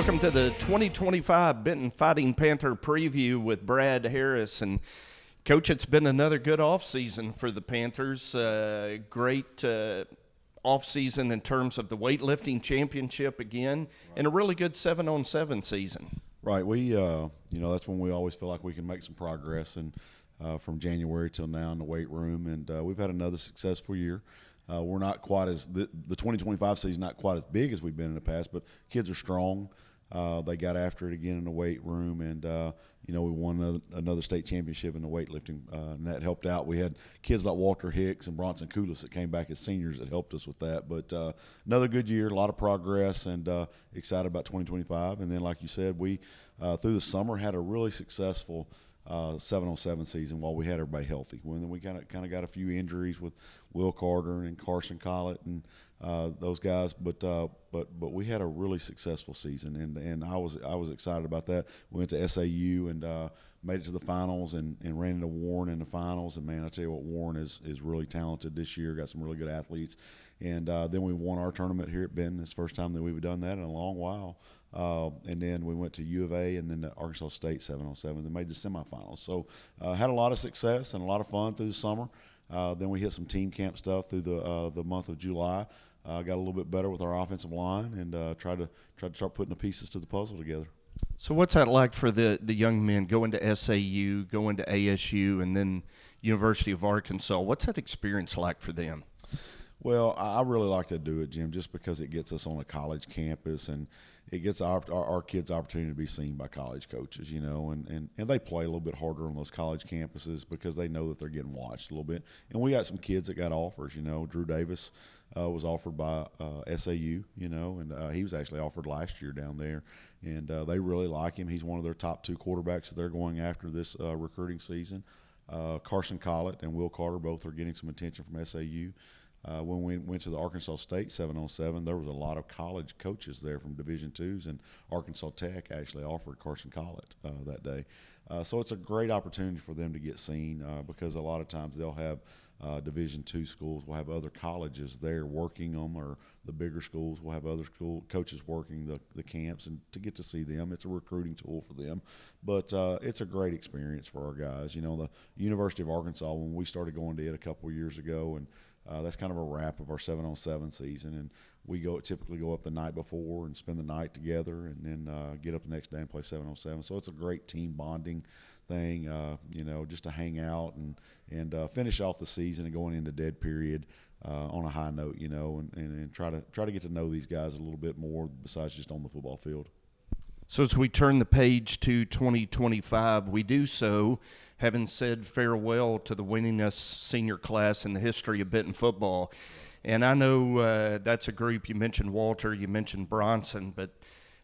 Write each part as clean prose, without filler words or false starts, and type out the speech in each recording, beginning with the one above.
welcome to the 2025 Benton Fighting Panther Preview with Brad Harris. And, Coach, it's been another good offseason for the Panthers. Great offseason in terms of the weightlifting championship again, and a really good 7-on-7 season. Right. We, that's when we always feel like we can make some progress, and from January till now in the weight room. And we've had another successful year. We're not quite as the 2025 season not quite as big as we've been in the past, but kids are strong. They got after it again in the weight room, and we won another state championship in the weightlifting, and that helped out. We had kids like Walter Hicks and Bronson Koulis that came back as seniors that helped us with that. But another good year, a lot of progress, and excited about 2025. And then, like you said, we through the summer had a really successful 7-on-7 season while we had everybody healthy. And then we kind of got a few injuries with Will Carter and Carson Collett and those guys, but we had a really successful season, and I was excited about that. We went to SAU and made it to the finals and ran into Warren in the finals. And man, I tell you what, Warren is really talented this year. Got some really good athletes, and then we won our tournament here at Benton. It's the first time that we've done that in a long while. And then we went to U of A and then to Arkansas State 7-on-7 and made the semifinals. So had a lot of success and a lot of fun through the summer. Then we hit some team camp stuff through the month of July. Got a little bit better with our offensive line and tried to start putting the pieces to the puzzle together. So what's that like for the young men going to SAU, going to ASU, and then University of Arkansas? What's that experience like for them? Well, I really like to do it, Jim, just because it gets us on a college campus and it gets our kids opportunity to be seen by college coaches, and they play a little bit harder on those college campuses because they know that they're getting watched a little bit. And we got some kids that got offers, Drew Davis was offered by SAU, and he was actually offered last year down there. And they really like him. He's one of their top 2 quarterbacks that they're going after this recruiting season. Carson Collett and Will Carter both are getting some attention from SAU. When we went to the Arkansas State 7-on-7, there was a lot of college coaches there from Division IIs, and Arkansas Tech actually offered Carson Collett that day. So it's a great opportunity for them to get seen because a lot of times they'll have Division II schools will have other colleges there working them, or the bigger schools will have other school coaches working the camps, and to get to see them, it's a recruiting tool for them. But it's a great experience for our guys. The University of Arkansas, when we started going to it a couple of years ago, and that's kind of a wrap of our 7-on-7 season, and we typically go up the night before and spend the night together, and then get up the next day and play 7-on-7. So it's a great team bonding thing, just to hang out and finish off the season and going into dead period on a high note, and try to get to know these guys a little bit more besides just on the football field. So as we turn the page to 2025, we do so having said farewell to the winningest senior class in the history of Benton football. And I know that's a group. You mentioned Walter, you mentioned Bronson, but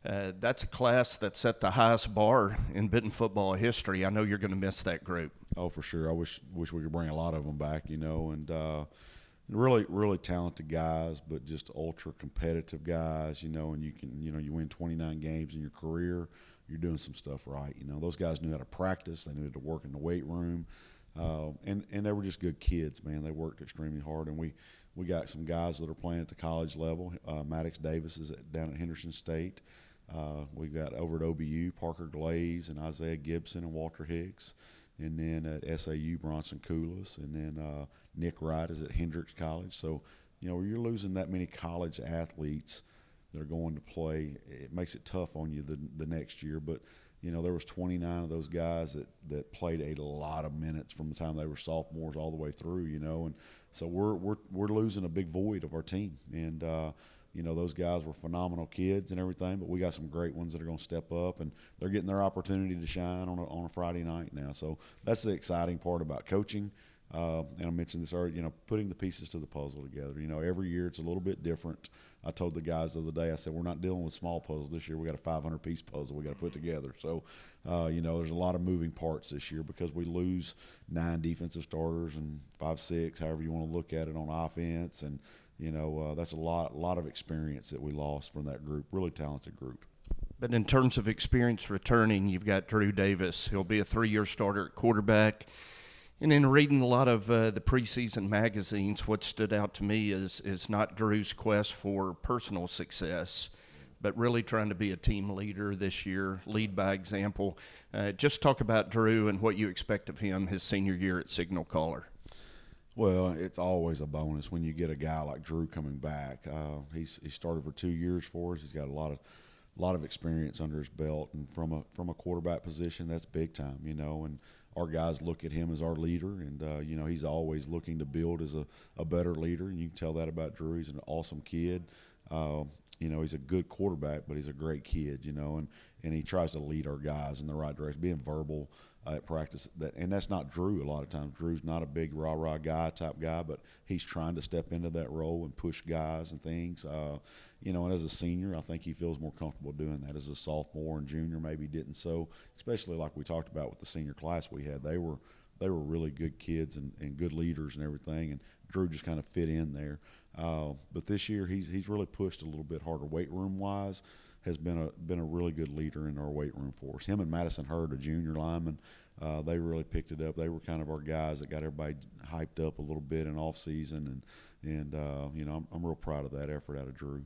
that's a class that set the highest bar in Benton football history. I know you're going to miss that group. Oh, for sure. I wish we could bring a lot of them back, and really, really talented guys, but just ultra competitive guys, and you can, you win 29 games in your career, you're doing some stuff right. Those guys knew how to practice, they knew to work in the weight room, and they were just good kids, man. They worked extremely hard, and we got some guys that are playing at the college level. Maddox Davis is down at Henderson State. We got over at OBU, Parker Glaze and Isaiah Gibson and Walter Hicks. And then at SAU, Bronson Koulis, and then Nick Wright is at Hendrix College. So, you're losing that many college athletes that are going to play. It makes it tough on you the next year. But, there was 29 of those guys that played a lot of minutes from the time they were sophomores all the way through, and so we're losing a big void of our team. And those guys were phenomenal kids and everything, but we got some great ones that are going to step up, and they're getting their opportunity to shine on a Friday night now. So that's the exciting part about coaching. And I mentioned this earlier, putting the pieces to the puzzle together. Every year it's a little bit different. I told the guys the other day, I said, we're not dealing with small puzzles this year. We got a 500-piece puzzle we got to put together. So, there's a lot of moving parts this year because we lose 9 defensive starters and 5, 6, however you want to look at it, on offense. And, that's a lot of experience that we lost from that group, really talented group. But in terms of experience returning, you've got Drew Davis. He'll be a 3-year starter at quarterback. And in reading a lot of the preseason magazines, what stood out to me is not Drew's quest for personal success, but really trying to be a team leader this year, lead by example. Just talk about Drew and what you expect of him his senior year at Signal Caller. Well, it's always a bonus when you get a guy like Drew coming back. He started for 2 years for us. He's got a lot of experience under his belt, and from a quarterback position, that's big time, and our guys look at him as our leader, and he's always looking to build as a better leader, and you can tell that about Drew. He's an awesome kid. He's a good quarterback, but he's a great kid, and he tries to lead our guys in the right direction, being verbal at practice. And that's not Drew a lot of times. Drew's not a big rah-rah guy type guy, but he's trying to step into that role and push guys and things. And as a senior, I think he feels more comfortable doing that. As a sophomore and junior, maybe didn't so, especially like we talked about with the senior class we had. They were really good kids and good leaders and everything, and Drew just kind of fit in there. But this year he's really pushed a little bit harder weight room wise. Has been a really good leader in our weight room for us. Him and Madison Hurd, a junior lineman, they really picked it up. They were kind of our guys that got everybody hyped up a little bit in off season, and I'm real proud of that effort out of Drew.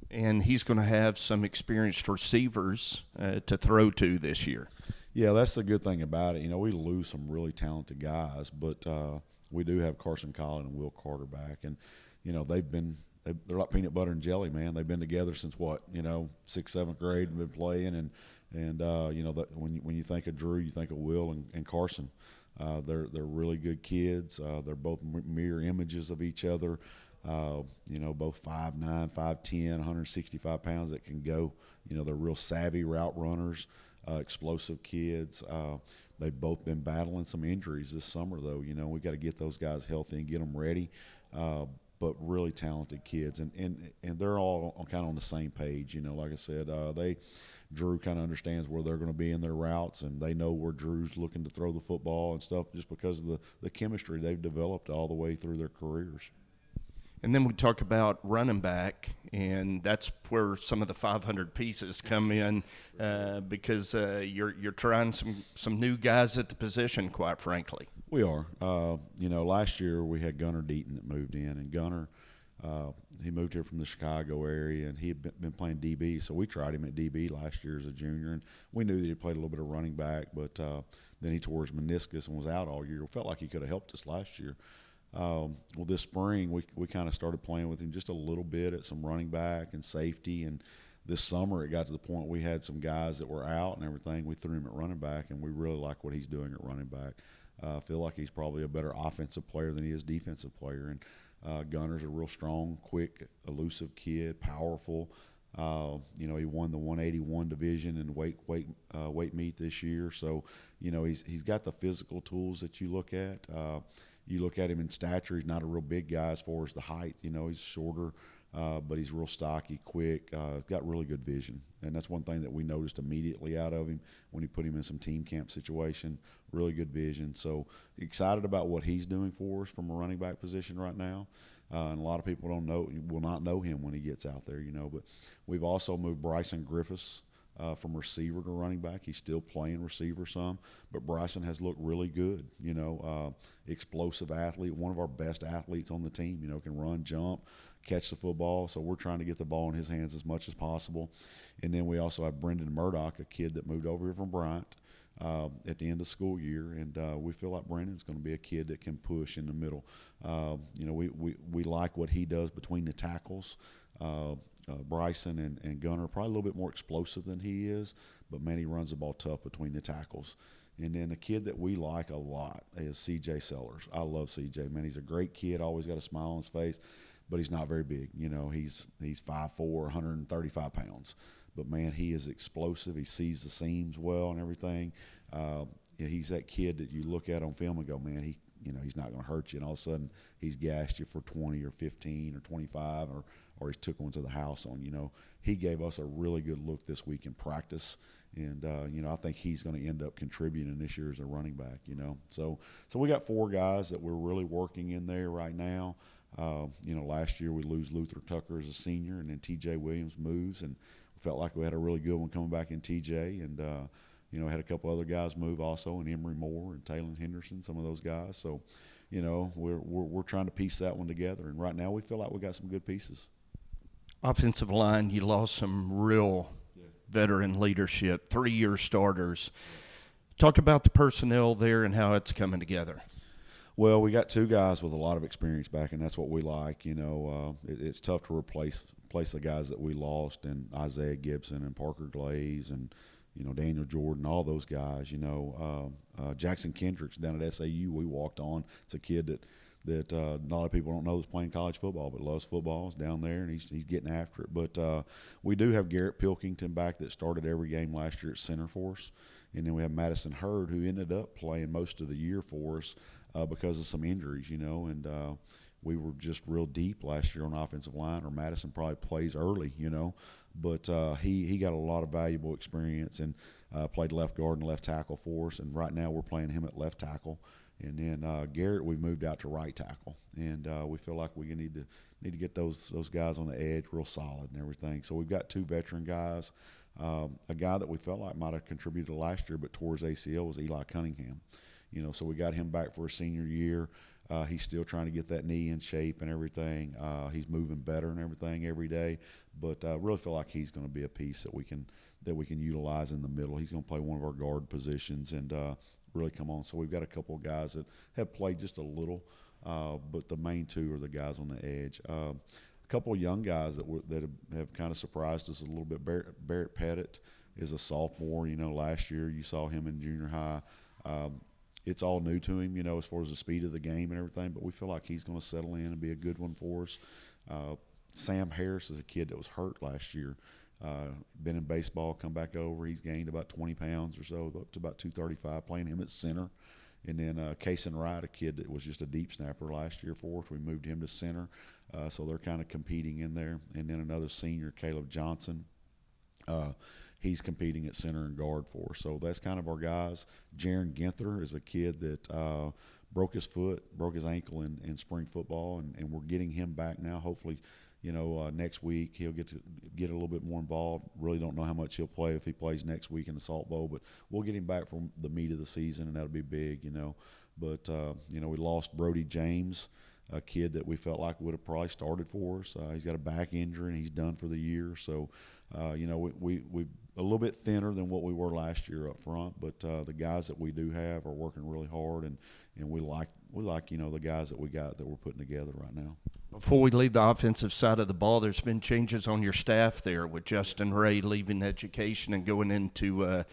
And he's going to have some experienced receivers to throw to this year. Yeah, that's the good thing about it. We lose some really talented guys, but we do have Carson Collin and Will Carter back, and they're like peanut butter and jelly, man. They've been together since what, 6th, 7th grade and been playing, and that when you think of Drew, you think of Will and Carson. They're really good kids. They're both mirror images of each other. Both 5'9", 5'10", 165 pounds that can go. They're real savvy route runners, explosive kids. They've both been battling some injuries this summer, though. We got to get those guys healthy and get them ready. But really talented kids, and they're all kind of on the same page. Like I said, Drew kind of understands where they're going to be in their routes, and they know where Drew's looking to throw the football and stuff, just because of the chemistry they've developed all the way through their careers. And then we talk about running back, and that's where some of the 500 pieces come in, because you're trying some new guys at the position, quite frankly. We are. Last year we had Gunnar Deaton that moved in, and Gunnar, he moved here from the Chicago area, and he had been playing DB, so we tried him at DB last year as a junior, and we knew that he played a little bit of running back, but then he tore his meniscus and was out all year. It felt like he could have helped us last year. This spring we kind of started playing with him just a little bit at some running back and safety, and this summer it got to the point we had some guys that were out and everything. We threw him at running back, and we really like what he's doing at running back. I feel like he's probably a better offensive player than he is defensive player, and Gunner's a real strong, quick, elusive kid, powerful. He won the 181 division in weight meet this year, so he's got the physical tools that you look at. You look at him in stature, he's not a real big guy as far as the height. He's shorter, but he's real stocky, quick, got really good vision. And that's one thing that we noticed immediately out of him when he put him in some team camp situation, really good vision. So excited about what he's doing for us from a running back position right now. And a lot of people will not know him when he gets out there, but we've also moved Bryson Griffiths from receiver to running back. He's still playing receiver some, but Bryson has looked really good, explosive athlete, one of our best athletes on the team, can run, jump, catch the football. So we're trying to get the ball in his hands as much as possible. And then we also have Brendan Murdoch, a kid that moved over here from Bryant at the end of school year, and we feel like Brendan's going to be a kid that can push in the middle. We like what he does between the tackles. Bryson and Gunner are probably a little bit more explosive than he is, but man, he runs the ball tough between the tackles. And then a kid that we like a lot is C.J. Sellers. I love C.J. Man, he's a great kid, always got a smile on his face, but he's not very big. He's 5'4", 135 pounds. But man, he is explosive. He sees the seams well and everything. He's that kid that you look at on film and go, man, he's not going to hurt you. And all of a sudden, he's gassed you for 20 or 15 or 25, or he's took one to the house on. He gave us a really good look this week in practice, and I think he's going to end up contributing this year as a running back. So we got 4 guys that we're really working in there right now. Last year we lose Luther Tucker as a senior, and then T.J. Williams moves, and we felt like we had a really good one coming back in T.J. and had a couple other guys move also, and Emory Moore and Taylor Henderson, some of those guys. So, we're trying to piece that one together, and right now we feel like we got some good pieces. Offensive line, you lost some real veteran leadership, 3-year starters. Talk about the personnel there and how it's coming together. Well, we got 2 guys with a lot of experience back, and that's what we like. It's tough to replace the guys that we lost, and Isaiah Gibson and Parker Glaze and Daniel Jordan, all those guys. Jackson Kendricks down at SAU, we walked on. It's a kid that a lot of people don't know is playing college football, but loves football. Is down there, and he's getting after it. But we do have Garrett Pilkington back that started every game last year at center for us. And then we have Madison Hurd, who ended up playing most of the year for us because of some injuries, and we were just real deep last year on offensive line, or Madison probably plays early, but he got a lot of valuable experience and played left guard and left tackle for us, and right now we're playing him at left tackle. And then Garrett, we moved out to right tackle, and we feel like we need to get those guys on the edge real solid and everything. So we've got 2 veteran guys. A guy that we felt like might have contributed last year but tore his ACL was Eli Cunningham. So we got him back for his senior year. He's still trying to get that knee in shape and everything. He's moving better and everything every day, but really feel like he's going to be a piece that we can utilize in the middle. He's going to play one of our guard positions and really come on. So we've got a couple of guys that have played just a little, but the main 2 are the guys on the edge. A couple of young guys that have kind of surprised us a little bit. Barrett Pettit is a sophomore. Last year you saw him in junior high. It's all new to him, as far as the speed of the game and everything, but we feel like he's going to settle in and be a good one for us. Sam Harris is a kid that was hurt last year. Been in baseball, come back over. He's gained about 20 pounds or so, up to about 235, playing him at center. And then Kaysen Wright, a kid that was just a deep snapper last year for us. We moved him to center, so they're kind of competing in there. And then another senior, Caleb Johnson. He's competing at center and guard for us. So that's kind of our guys. Jaron Ginther is a kid that broke his ankle in spring football, and we're getting him back now. Hopefully, next week he'll get a little bit more involved. Really don't know how much he'll play if he plays next week in the Salt Bowl, but we'll get him back from the meat of the season, and that'll be big, But, we lost Brody James, a kid that we felt like would have probably started for us. He's got a back injury, and he's done for the year. So, we a little bit thinner than what we were last year up front, but the guys that we do have are working really hard, and we like the guys that we got that we're putting together right now. Before we leave the offensive side of the ball, there's been changes on your staff there with Justin Ray leaving education and going into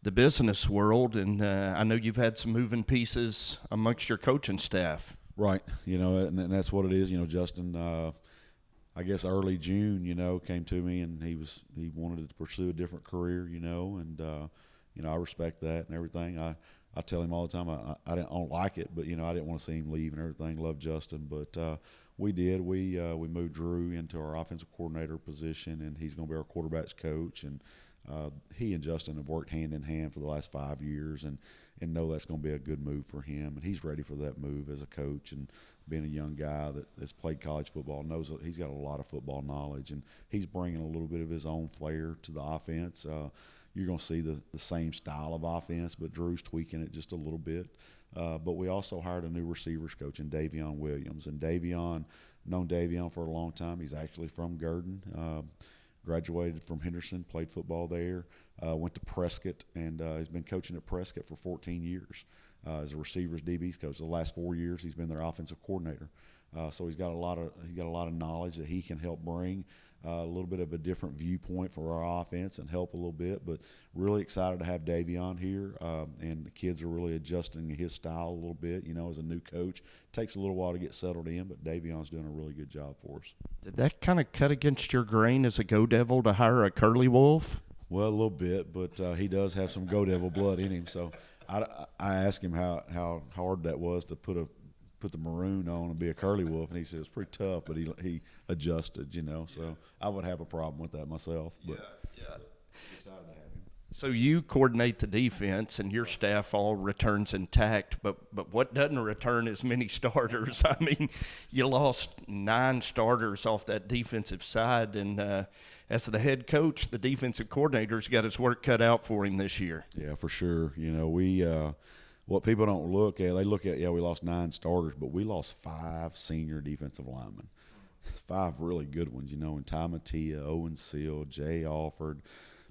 the business world, and I know you've had some moving pieces amongst your coaching staff. Right, and that's what it is. Justin, I guess early June, came to me and he wanted to pursue a different career, and I respect that and everything. I tell him all the time I don't like it, but I didn't want to see him leave and everything. Love Justin, but we did. We moved Drew into our offensive coordinator position, and he's going to be our quarterbacks coach. And he and Justin have worked hand in hand for the last 5 years, and know that's going to be a good move for him. And he's ready for that move as a coach, and being a young guy that's played college football, knows that he's got a lot of football knowledge, and he's bringing a little bit of his own flair to the offense. You're going to see the same style of offense, but Drew's tweaking it just a little bit. But we also hired a new receivers coach in Davion Williams. And known Davion for a long time. He's actually from Gardner, graduated from Henderson, played football there, went to Prescott, and has been coaching at Prescott for 14 years as a receivers DBs coach. The last 4 years he's been their offensive coordinator. So he's got a lot of knowledge that he can help bring. A little bit of a different viewpoint for our offense and help a little bit, but really excited to have Davion here, and the kids are really adjusting his style a little bit. As a new coach, takes a little while to get settled in, but Davion's doing a really good job for us. Did that kind of cut against your grain as a Go Devil to hire a Curly Wolf? Well, a little bit, but he does have some Go Devil blood in him. So I asked him how hard that was to put the maroon on and be a Curly Wolf, and he said it's pretty tough, but he adjusted, so I would have a problem with that myself. But yeah. Excited to have him. So you coordinate the defense, and your staff all returns intact, but what doesn't return is many starters. I mean, you lost 9 starters off that defensive side, and as the head coach, the defensive coordinator's got his work cut out for him this year. Yeah, for sure. What people don't look at, they look at, we lost 9 starters, but we lost 5 senior defensive linemen. 5 really good ones, and Ty Mattia, Owen Seal, Jay Alford,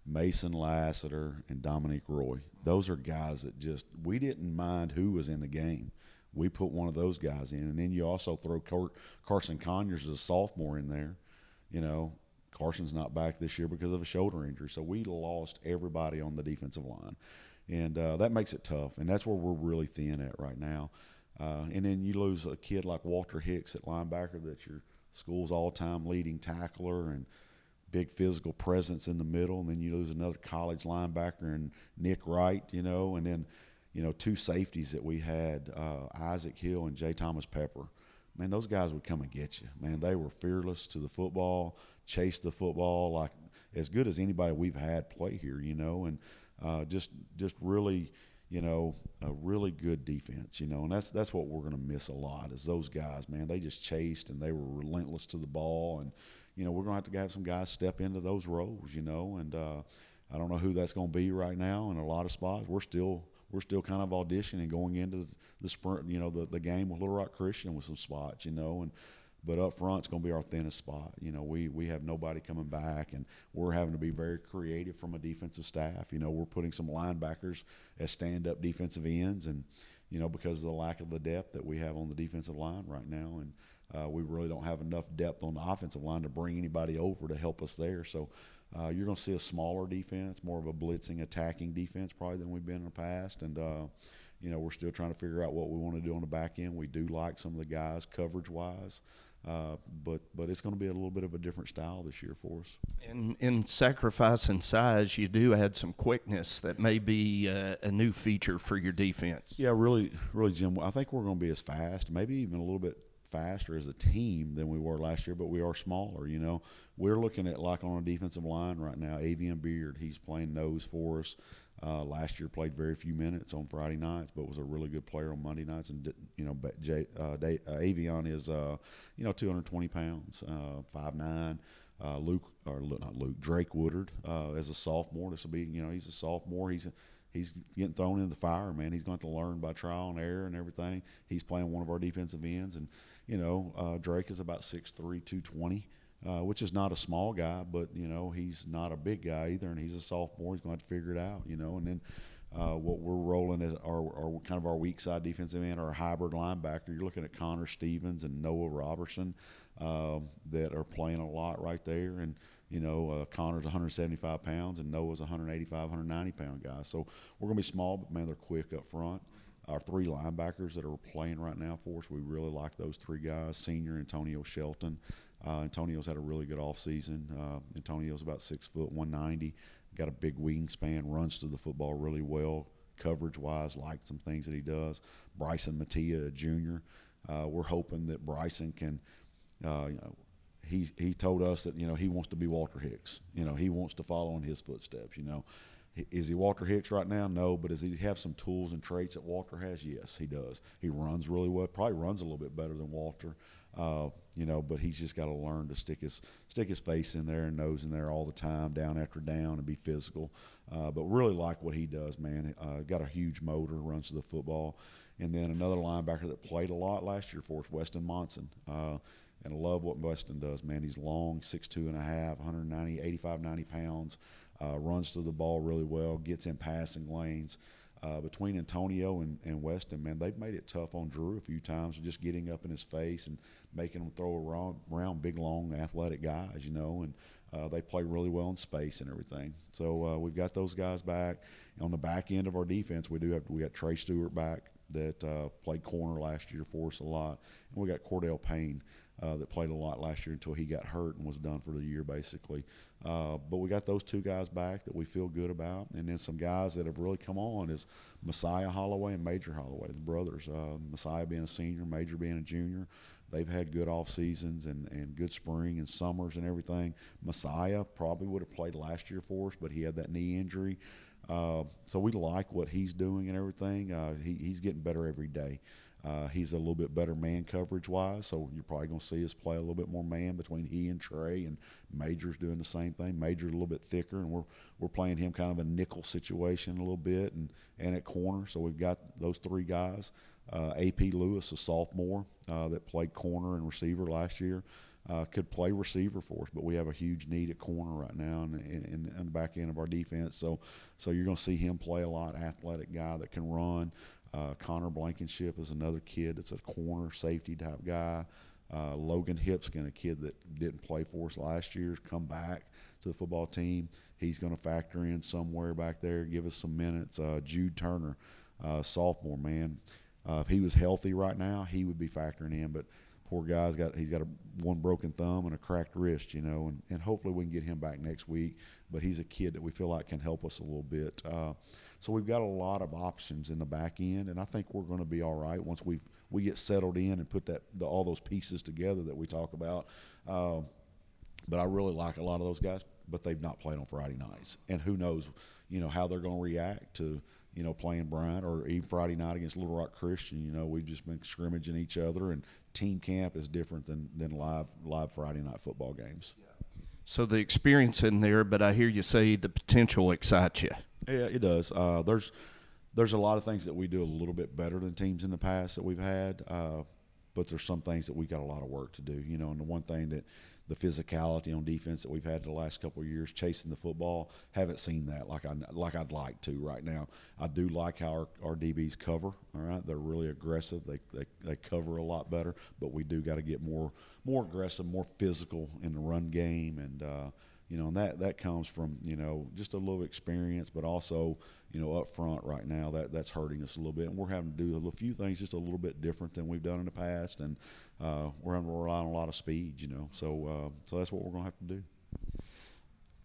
Mason Lassiter, and Dominique Roy. Those are guys that we didn't mind who was in the game. We put one of those guys in. And then you also throw Carson Conyers as a sophomore in there. Carson's not back this year because of a shoulder injury. So we lost everybody on the defensive line. And that makes it tough. And that's where we're really thin at right now. And then you lose a kid like Walter Hicks at linebacker, that's your school's all-time leading tackler and big physical presence in the middle. And then you lose another college linebacker and Nick Wright, and then, 2 safeties that we had, Isaac Hill and J. Thomas Pepper. Man, those guys would come and get you. Man, they were fearless to the football, chased the football like as good as anybody we've had play here, and just really, a really good defense, and that's what we're going to miss a lot is those guys, man. They just chased and they were relentless to the ball, and we're going to have some guys step into those roles, and I don't know who that's going to be right now in a lot of spots. We're still kind of auditioning going into the sprint, the game with Little Rock Christian with some spots, but up front it's going to be our thinnest spot. We have nobody coming back, and we're having to be very creative from a defensive staff. We're putting some linebackers as stand-up defensive ends, and because of the lack of the depth that we have on the defensive line right now, and we really don't have enough depth on the offensive line to bring anybody over to help us there. So you're going to see a smaller defense, more of a blitzing, attacking defense probably than we've been in the past, and we're still trying to figure out what we want to do on the back end. We do like some of the guys coverage-wise. But it's going to be a little bit of a different style this year for us. And in sacrificing size, you do add some quickness that may be a new feature for your defense. Yeah, really, Jim. I think we're going to be as fast, maybe even a little bit faster as a team than we were last year, but we are smaller. We're looking at, like, on a defensive line right now, Avian Beard. He's playing nose for us. Last year played very few minutes on Friday nights, but was a really good player on Monday nights. And Avion is 220 pounds, 5'9". Drake Woodard as a sophomore. This will be, he's a sophomore. He's getting thrown in the fire, man. He's going to learn by trial and error and everything. He's playing one of our defensive ends, and Drake is about 6'3", 220. Which is not a small guy, but, he's not a big guy either, and he's a sophomore. He's going to have to figure it out, and then what we're rolling is our kind of our weak side defensive end, our hybrid linebacker. You're looking at Connor Stevens and Noah Robertson that are playing a lot right there, and Connor's 175 pounds and Noah's 185, 190-pound guy. So we're going to be small, but, man, they're quick up front. Our 3 linebackers that are playing right now for us, we really like those 3 guys. Senior Antonio Shelton. Antonio's had a really good offseason. Antonio's about 6 foot, 190. Got a big wingspan, runs to the football really well. Coverage-wise, like some things that he does. Bryson Mattia, a junior. We're hoping that Bryson can he told us that, he wants to be Walter Hicks. He wants to follow in his footsteps, Is he Walter Hicks right now? No, but does he have some tools and traits that Walter has? Yes, he does. He runs really well. Probably runs a little bit better than Walter, but he's just got to learn to stick his face in there and nose in there all the time, down after down, and be physical. But really like what he does, man. Got a huge motor, runs to the football. And then another linebacker that played a lot last year for us, Weston Monson. And I love what Weston does, man. He's long, 6'2 and a half, 190, 85, 90 pounds. Runs to the ball really well, gets in passing lanes. Between Antonio and Weston, man, they've made it tough on Drew a few times, just getting up in his face and making him throw around big, long, athletic guys, and they play really well in space and everything. So we've got those guys back. On the back end of our defense, we got Trey Stewart back that played corner last year for us a lot, and we got Cordell Payne that played a lot last year until he got hurt and was done for the year, basically. But we got those 2 guys back that we feel good about. And then some guys that have really come on is Messiah Holloway and Major Holloway, the brothers. Messiah being a senior, Major being a junior. They've had good off seasons and good spring and summers and everything. Messiah probably would have played last year for us, but he had that knee injury. So we like what he's doing and everything. He's getting better every day. He's a little bit better man coverage-wise, so you're probably going to see us play a little bit more man between he and Trey, and Major's doing the same thing. Major's a little bit thicker, and we're playing him kind of a nickel situation a little bit and at corner. So we've got those 3 guys. A.P. Lewis, a sophomore that played corner and receiver last year. could play receiver for us, but we have a huge need at corner right now in the back end of our defense. So you're going to see him play a lot. Athletic guy that can run. Connor Blankenship is another kid that's a corner safety type guy. Logan Hipskin, a kid that didn't play for us last year, has come back to the football team. He's going to factor in somewhere back there, give us some minutes. Jude Turner, sophomore, man. If he was healthy right now, he would be factoring in, but poor guy's got one broken thumb and a cracked wrist, and hopefully we can get him back next week. But he's a kid that we feel like can help us a little bit. So we've got a lot of options in the back end, and I think we're going to be all right once we get settled in and put all those pieces together that we talk about. But I really like a lot of those guys, but they've not played on Friday nights, and who knows, how they're going to react to playing Bryant or even Friday night against Little Rock Christian. We've just been scrimmaging each other, and team camp is different than live Friday night football games. So the experience in there, but I hear you say the potential excites you. Yeah, it does. There's a lot of things that we do a little bit better than teams in the past that we've had, but there's some things that we got a lot of work to do. And the one thing that the physicality on defense that we've had the last couple of years, chasing the football, haven't seen that like I'd like to right now. I do like how our DBs cover. All right, they're really aggressive. They cover a lot better, but we do got to get more aggressive, more physical in the run game, and and that comes from just a little experience, but also up front right now that's hurting us a little bit, and we're having to do a few things just a little bit different than we've done in the past, and we're having to rely on a lot of speed, so that's what we're going to have to do.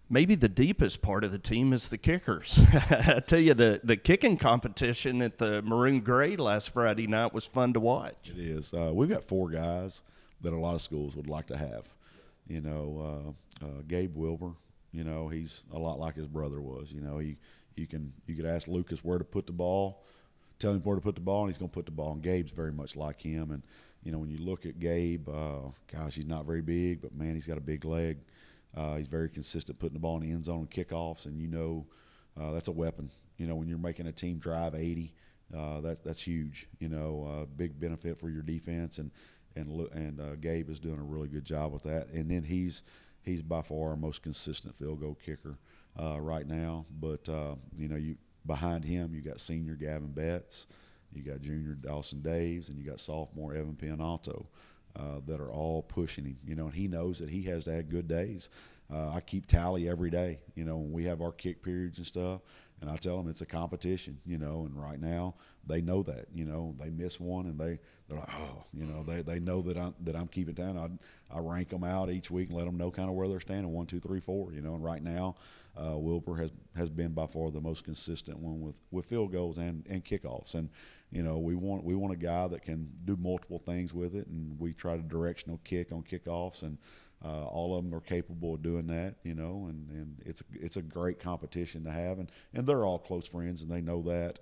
Maybe the deepest part of the team is the kickers. I tell you, the kicking competition at the Maroon Gray last Friday night was fun to watch. It is. We've got 4 guys that a lot of schools would like to have. Gabe Wilbur, he's a lot like his brother was. You could ask Lucas where to put the ball, tell him where to put the ball, and he's going to put the ball. And Gabe's very much like him. And when you look at Gabe, gosh, he's not very big, but man, he's got a big leg. He's very consistent putting the ball in the end zone and kickoffs, and that's a weapon. When you're making a team drive 80, that's huge. Big benefit for your defense, and Gabe is doing a really good job with that. And then he's by far our most consistent field goal kicker right now. But you behind him, you got senior Gavin Betts, you got junior Dawson Daves, and you got sophomore Evan Pianalto that are all pushing him. And he knows that he has to have good days. I keep tally every day. When we have our kick periods and stuff, and I tell them it's a competition. And right now they know that. They miss one and they're like, oh, they know that I'm keeping down. I rank them out each week and let them know kind of where they're standing, 1, 2, 3, 4. And right now, Wilbur has been by far the most consistent one with field goals and kickoffs. And we want a guy that can do multiple things with it, and we try to directional kick on kickoffs, and all of them are capable of doing that. And it's a great competition to have, and they're all close friends, and they know that.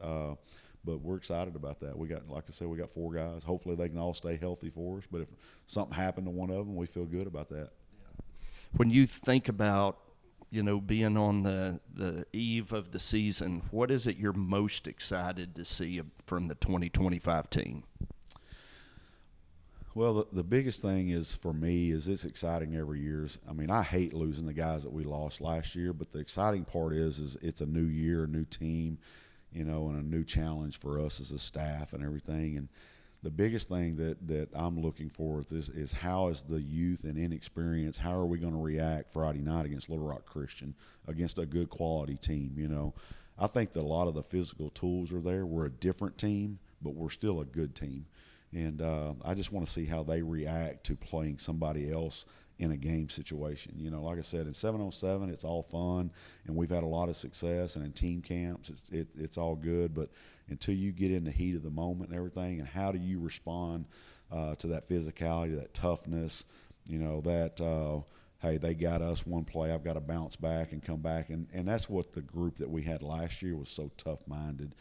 But we're excited about that. Like I said, we got 4 guys. Hopefully they can all stay healthy for us. But if something happened to one of them, we feel good about that. When you think about, being on the eve of the season, what is it you're most excited to see from the 2025 team? Well, the biggest thing is for me is it's exciting every year. I mean, I hate losing the guys that we lost last year, but the exciting part is it's a new year, a new team, and a new challenge for us as a staff and everything. And the biggest thing that I'm looking for is how is the youth and inexperience, how are we going to react Friday night against Little Rock Christian, against a good quality team. I think that a lot of the physical tools are there. We're a different team, but we're still a good team. And I just want to see how they react to playing somebody else in a game situation. Like I said, in 7-on-7, it's all fun, and we've had a lot of success. And in team camps, it's all good. But until you get in the heat of the moment and everything, and how do you respond to that physicality, that toughness, hey, they got us one play, I've got to bounce back and come back. And that's what the group that we had last year was so tough-minded.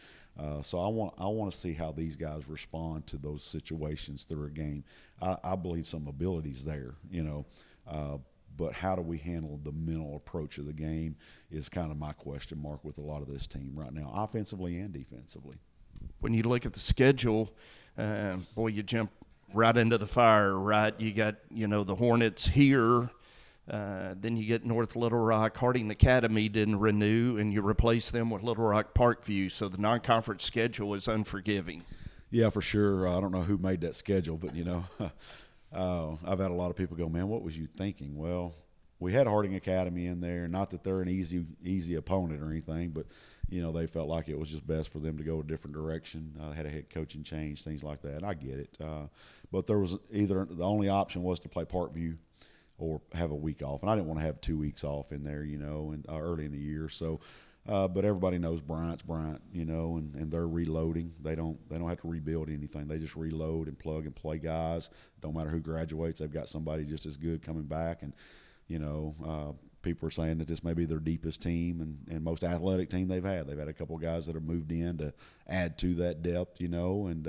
So I want to see how these guys respond to those situations through a game. I believe some ability's there, but how do we handle the mental approach of the game is kind of my question mark with a lot of this team right now, offensively and defensively. When you look at the schedule, you jump right into the fire, right? You got, the Hornets here. Then you get North Little Rock. Harding Academy didn't renew, and you replace them with Little Rock Parkview. So the non-conference schedule is unforgiving. Yeah, for sure. I don't know who made that schedule, but, I've had a lot of people go, man, what was you thinking? Well, we had Harding Academy in there. Not that they're an easy opponent or anything, but, they felt like it was just best for them to go a different direction. Had a head coaching change, things like that. I get it. But there was either the only option was to play Parkview or have a week off. And I didn't want to have 2 weeks off in there, and early in the year. So, but everybody knows Bryant's Bryant, and they're reloading. They don't have to rebuild anything. They just reload and plug and play guys. Don't matter who graduates, they've got somebody just as good coming back. And, people are saying that this may be their deepest team and most athletic team they've had. They've had a couple of guys that have moved in to add to that depth, and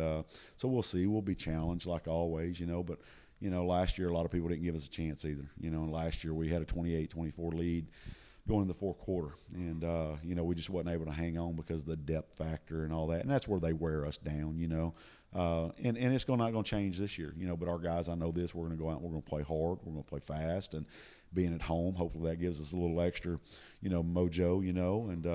so we'll see. We'll be challenged like always, but last year a lot of people didn't give us a chance either. And last year we had a 28-24 lead going in the fourth quarter, and we just wasn't able to hang on because of the depth factor and all that. And that's where they wear us down, and it's not going to change this year, But our guys, I know this. We're going to go out and we're going to play hard. We're going to play fast, and being at home, hopefully that gives us a little extra, mojo, and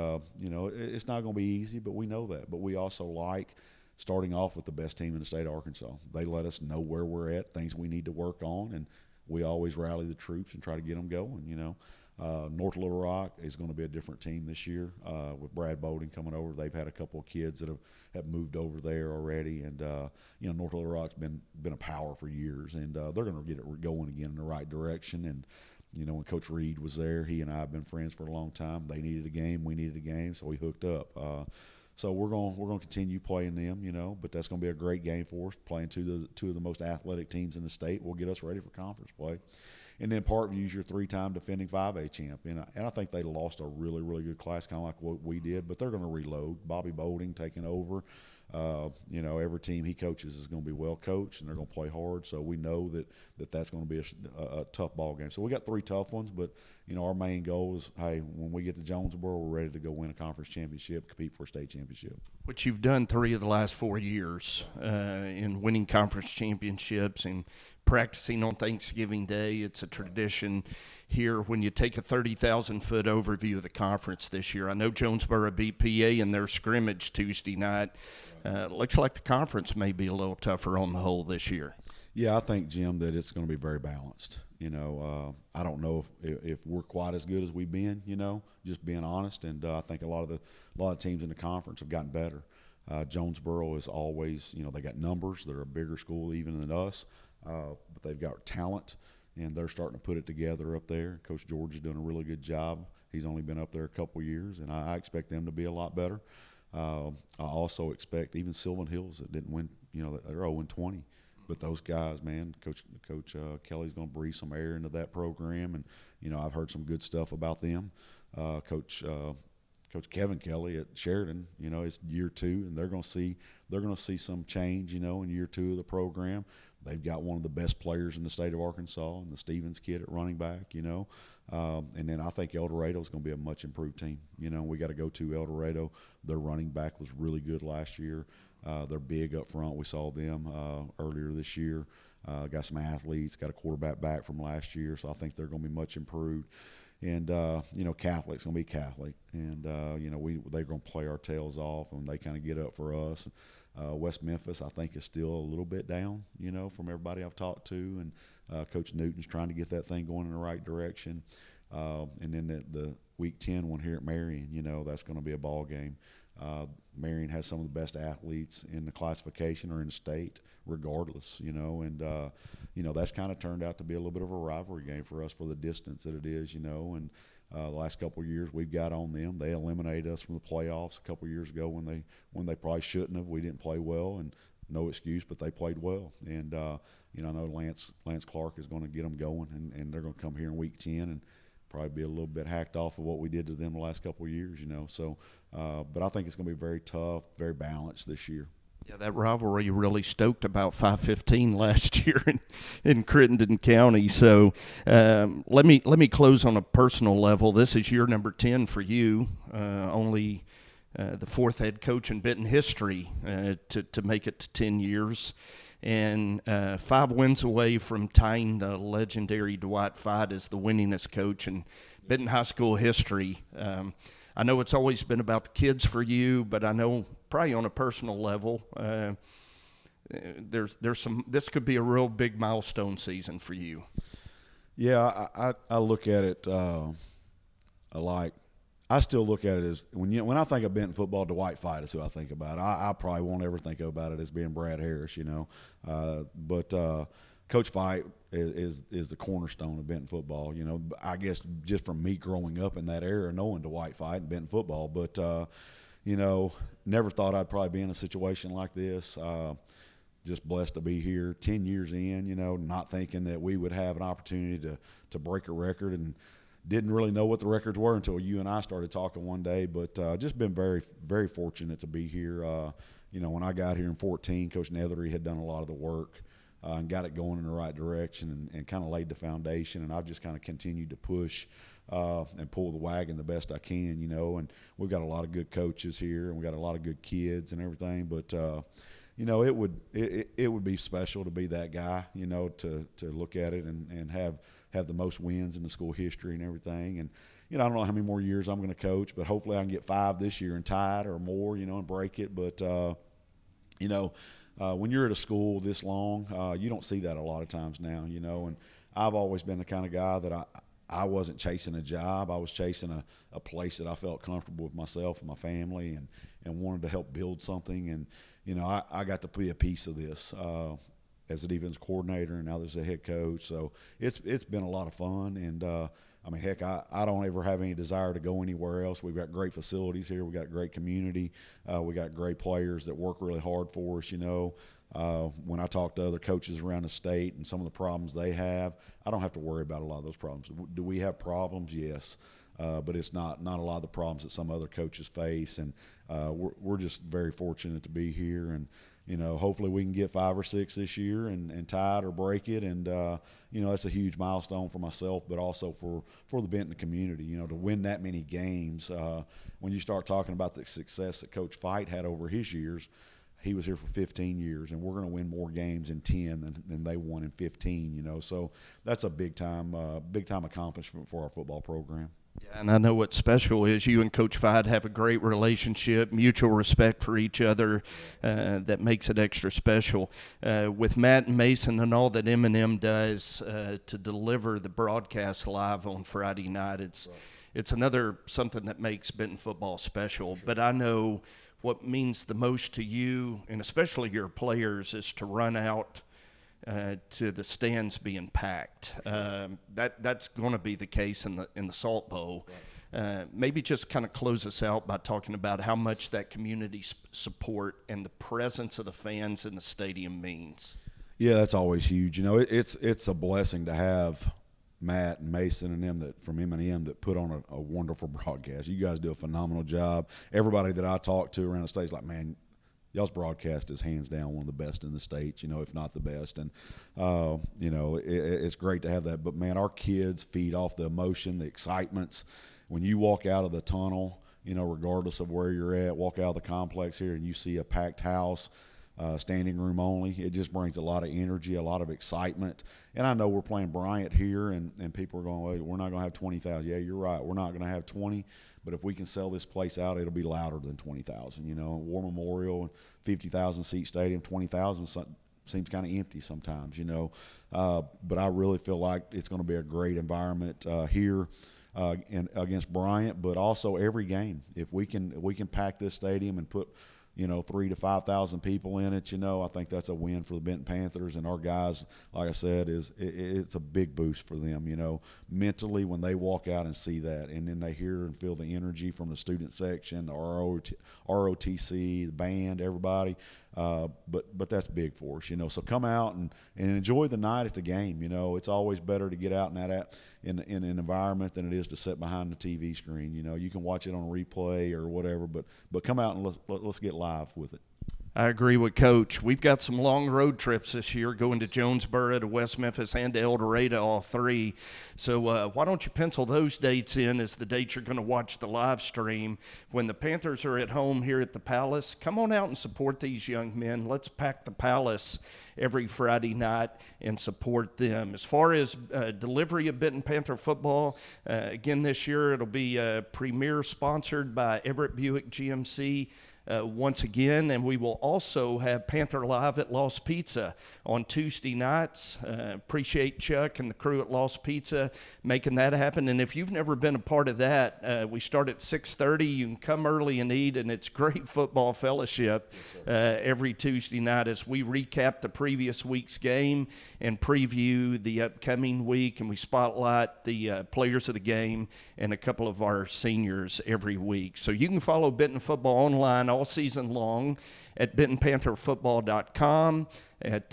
it's not going to be easy, but we know that. But we also like starting off with the best team in the state of Arkansas. They let us know where we're at, things we need to work on, and we always rally the troops and try to get them going, North Little Rock is going to be a different team this year with Brad Bowden coming over. They've had a couple of kids that have moved over there already, and North Little Rock's been a power for years, and they're going to get it going again in the right direction. And when Coach Reed was there, he and I have been friends for a long time. They needed a game, we needed a game, so we hooked up. So we're going to continue playing them, but that's going to be a great game for us. Playing two of the most athletic teams in the state will get us ready for conference play. And then Parkview's your 3-time defending 5A champ. And I think they lost a really, really good class, kind of like what we did, but they're going to reload. Bobby Bolding taking over. Every team he coaches is going to be well coached, and they're going to play hard. So we know that's going to be a tough ball game. So we got 3 tough ones, but our main goal is, hey, when we get to Jonesboro, we're ready to go win a conference championship, compete for a state championship. Which you've done 3 of the last 4 years in winning conference championships and practicing on Thanksgiving Day. It's a tradition here. When you take a 30,000-foot overview of the conference this year, I know Jonesboro beat PA in their scrimmage Tuesday night. Looks like the conference may be a little tougher on the whole this year. Yeah, I think, Jim, that it's going to be very balanced. I don't know if we're quite as good as we've been, just being honest. And I think a lot of teams in the conference have gotten better. Jonesboro is always, they got numbers. They're a bigger school even than us, but they've got talent, and they're starting to put it together up there. Coach George is doing a really good job. He's only been up there a couple of years, and I expect them to be a lot better. I also expect even Sylvan Hills that didn't win, they're 0-20. But those guys, man, Coach Kelly's going to breathe some air into that program, and I've heard some good stuff about them. Coach Kevin Kelly at Sheridan, it's year 2, and they're going to see some change, in year 2 of the program. They've got one of the best players in the state of Arkansas, and the Stevens kid at running back, and then I think El Dorado is going to be a much improved team. We got to go to El Dorado. Their running back was really good last year. They're big up front. We saw them earlier this year. Got some athletes, got a quarterback back from last year, so I think they're going to be much improved. And, Catholic's going to be Catholic. And, they're going to play our tails off, and they kind of get up for us. West Memphis, I think, is still a little bit down, from everybody I've talked to. And Coach Newton's trying to get that thing going in the right direction. And then the Week 10 one here at Marion, that's going to be a ball game. Marion has some of the best athletes in the classification or in the state, regardless, and that's kind of turned out to be a little bit of a rivalry game for us for the distance that it is, and the last couple of years we've got on them. They eliminated us from the playoffs a couple of years ago when they probably shouldn't have. We didn't play well, and no excuse, but they played well. And I know Lance Clark is going to get them going, and they're going to come here in Week 10 and probably be a little bit hacked off of what we did to them the last couple of years, So, but I think it's going to be very tough, very balanced this year. Yeah, that rivalry really stoked about 515 last year in Crittenden County. So let me close on a personal level. This is year number 10 for you. Only the 4th head coach in Benton history to make it to 10 years. and 5 wins away from tying the legendary Dwight Fite as the winningest coach in Benton High School history. I know it's always been about the kids for you, but I know probably on a personal level, there's some. This could be a real big milestone season for you. Yeah, I look at it like I still look at it as when I think of Benton football, Dwight Fite is who I think about. I probably won't ever think about it as being Brad Harris, but Coach Fite is the cornerstone of Benton football. I guess just from me growing up in that era, knowing Dwight Fite and Benton football, but never thought I'd probably be in a situation like this. Just blessed to be here 10 years in, not thinking that we would have an opportunity to break a record, and didn't really know what the records were until you and I started talking one day. But just been very, very fortunate to be here. When I got here in 2014, Coach Nethery had done a lot of the work and got it going in the right direction and kind of laid the foundation. And I've just kind of continued to push and pull the wagon the best I can, And we've got a lot of good coaches here, and we've got a lot of good kids and everything. But it would be special to be that guy, to look at it and have the most wins in the school history and everything. And I don't know how many more years I'm going to coach, but hopefully I can get 5 this year and tie it or more, and break it. But when you're at a school this long, you don't see that a lot of times now, And I've always been the kind of guy that I wasn't chasing a job. I was chasing a place that I felt comfortable with myself and my family, and wanted to help build something. And I got to be a piece of this as a defense coordinator, and now there's a head coach. So it's been a lot of fun. And heck, I don't ever have any desire to go anywhere else. We've got great facilities here. We've got great community. We got great players that work really hard for us. When I talk to other coaches around the state and some of the problems they have, I don't have to worry about a lot of those problems. Do we have problems? Yes. But it's not a lot of the problems that some other coaches face, and we're just very fortunate to be here. And hopefully we can get 5 or 6 this year and tie it or break it. And that's a huge milestone for myself, but also for the Benton community. To win that many games. When you start talking about the success that Coach Fite had over his years, he was here for 15 years, and we're going to win more games in 10 than they won in 15. So that's a big time accomplishment for our football program. Yeah, and I know what's special is you and Coach Fite have a great relationship, mutual respect for each other, that makes it extra special. With Matt and Mason and all that M&M does to deliver the broadcast live on Friday night, it's another something that makes Benton football special. But I know what means the most to you, and especially your players, is to run out to the stands being packed. That's going to be the case in the Salt Bowl. Maybe just kind of close us out by talking about how much that community support and the presence of the fans in the stadium means. Yeah, that's always huge. It's a blessing to have Matt and Mason and them from M&M that put on a wonderful broadcast. You guys do a phenomenal job. Everybody that I talk to around the state is like, man, y'all's broadcast is hands down one of the best in the States, if not the best. And, it's great to have that. But, man, our kids feed off the emotion, the excitements. When you walk out of the tunnel, regardless of where you're at, walk out of the complex here and you see a packed house, standing room only, it just brings a lot of energy, a lot of excitement. And I know we're playing Bryant here, and people are going, well, we're not going to have 20,000. Yeah, you're right. We're not going to have 20. But if we can sell this place out, it'll be louder than 20,000. War Memorial, 50,000 seat stadium, 20,000 seems kind of empty sometimes. But I really feel like it's going to be a great environment here and against Bryant, but also every game. If we can pack this stadium and put 3,000 to 5,000 people in it, I think that's a win for the Benton Panthers. And our guys, like I said, it's a big boost for them, mentally when they walk out and see that, and then they hear and feel the energy from the student section, the ROTC, the band, everybody. But that's big for us, so come out and enjoy the night at the game. It's always better to get out in an environment than it is to sit behind the TV screen. You can watch it on replay or whatever, but come out and let's get live with it. I agree with Coach. We've got some long road trips this year, going to Jonesboro, to West Memphis, and to El Dorado, all three. So why don't you pencil those dates in as the dates you're going to watch the live stream. When the Panthers are at home here at the Palace, come on out and support these young men. Let's pack the Palace every Friday night and support them. As far as delivery of Benton Panther football, again this year it'll be premier sponsored by Everett Buick GMC. Once again, and we will also have Panther Live at Lost Pizza on Tuesday nights. Appreciate Chuck and the crew at Lost Pizza making that happen. And if you've never been a part of that, we start at 6:30. You can come early and eat, and it's great football fellowship every Tuesday night as we recap the previous week's game and preview the upcoming week, and we spotlight the players of the game and a couple of our seniors every week. So you can follow Benton Football online all season long at BentonPantherFootball.com, at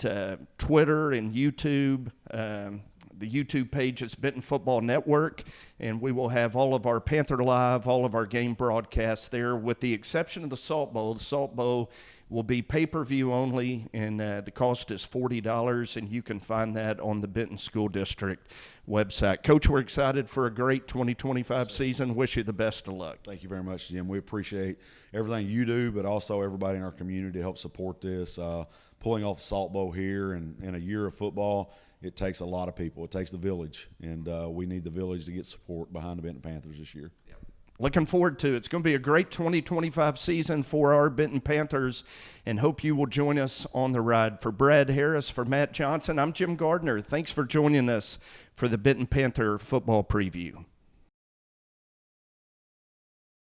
Twitter and YouTube. The YouTube page is Benton Football Network, and we will have all of our Panther Live, all of our game broadcasts there, with the exception of the Salt Bowl. The Salt Bowl will be pay-per-view only, and the cost is $40, and you can find that on the Benton School District website. Coach, we're excited for a great 2025 season. Wish you the best of luck. Thank you very much, Jim. We appreciate everything you do, but also everybody in our community to help support this. Pulling off the Salt Bowl here and in a year of football, it takes a lot of people. It takes the village, and we need the village to get support behind the Benton Panthers this year. Yep. Looking forward to it. It's going to be a great 2025 season for our Benton Panthers, and hope you will join us on the ride. For Brad Harris, for Matt Johnson, I'm Jim Gardner. Thanks for joining us for the Benton Panther Football Preview.